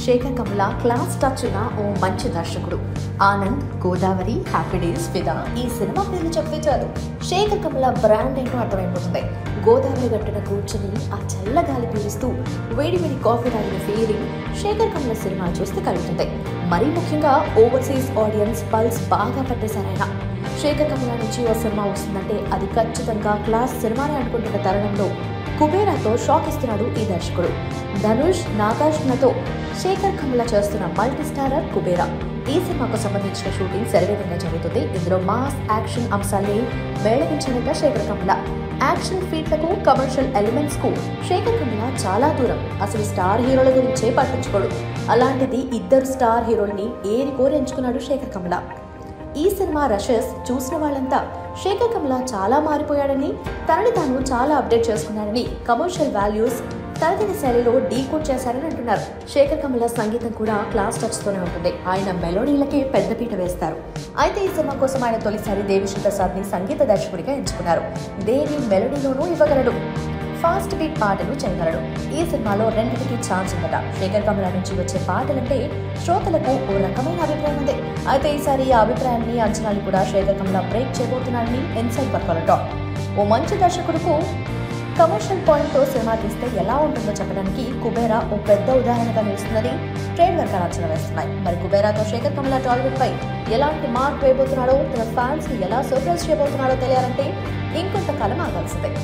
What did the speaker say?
Sekhar Kammula class touch ఉన్న ఓ మంచి దర్శకుడు. ఆనంద్, గోదావరి, హ్యాపీ డేస్, ఫిదా ఈ సినిమా పేర్లు చెప్తే చాలు శేఖర్ కమల బ్రాండ్ ఏంటో అర్థమైపోతుంది. గోదావరి గట్టున కూర్చొని ఆ చల్లగాలి పీలుస్తూ వేడివేడి కాఫీ తాగిన ఫీలింగ్ శేఖర్ కమల సినిమా చూస్తే కలుగుతుంది. మరీ ముఖ్యంగా ఓవర్సీస్ ఆడియన్స్ పల్స్ బాగా పట్టేశారాయన. శేఖర్ కమల నుంచి ఓ సినిమా వస్తుందంటే అది ఖచ్చితంగా క్లాస్ సినిమానే అనుకుంటున్న తరుణంలో కుబేరాతో షాక్ ఇస్తున్నాడు ఈ దర్శకుడు. ధనుష్, నాగార్జునతో శేఖర్ కమల చేస్తున్న మల్టీ స్టారర్ కుబేరా. ఈ సినిమాకు సంబంధించిన షూటింగ్ శరవేగంగా జరుగుతుంది. ఇందులో mass action అంశాల్ని మేళవించినట్ట Sekhar Kammula. Action ఫీట్లకు, commercial elements కు శేఖర్ కమల చాలా దూరం. అసలు స్టార్ హీరోల గురించే పట్టించుకోడు. అలాంటిది ఇద్దరు స్టార్ హీరోల్ని ఏరికోరి ఎంచుకున్నాడు శేఖర్ కమల. ఈ సినిమా రషెస్ చూసిన వాళ్ళంతా శేఖర్ కమల చాలా మారిపోయాడని, తనని తాను చాలా అప్డేట్ చేసుకున్నాడని, కమర్షియల్ వాల్యూస్ తనదైన శైలిలో డీకోడ్ చేశారని అంటున్నారు. శేఖర్ కమల సంగీతం కూడా క్లాస్ టచ్ తోనే ఉంటుంది. ఆయన మెలోడీలకే పెద్దపీట వేస్తారు. అయితే ఈ సినిమా కోసం ఆయన తొలిసారి దేవిశ్రీ ప్రసాద్ ని సంగీత దర్శకుడిగా ఎంచుకున్నారు. దేవి మెలోడీలోనూ ఇవ్వగలడు, ఫాస్ట్ బీట్ పాటలు చేయగలడు. ఈ సినిమాలో రెండింటికి ఛాన్స్ ఉందట. శేఖర్ కమల నుంచి వచ్చే పాటలంటే శ్రోతలకు ఓ రకమైన అభిప్రాయం ఉంది. అయితే ఈసారి ఆ అభిప్రాయాన్ని, అంచనాలు కూడా శేఖర్ కమల బ్రేక్ చేయబోతున్నాడని ఇన్సైడ్ వర్గాల టాక్. ఓ మంచి దర్శకుడుకు కమర్షియల్ పాయింట్తో సినిమా తీస్తే ఎలా ఉంటుందో చెప్పడానికి కుబేరా ఓ పెద్ద ఉదాహరణగా నిలుస్తుందని ట్రేడ్ వర్గాలు అంచనా వేస్తున్నాయి. మరి కుబేరాతో శేఖర్ కమల టాలీవుడ్ పై ఎలాంటి మార్క్ వేయబోతున్నాడో, తన ఫ్యాన్స్ ని ఎలా సర్ప్రైజ్ చేయబోతున్నాడో తెలియాలంటే ఇంకొంతకాలం ఆగాల్సిందే.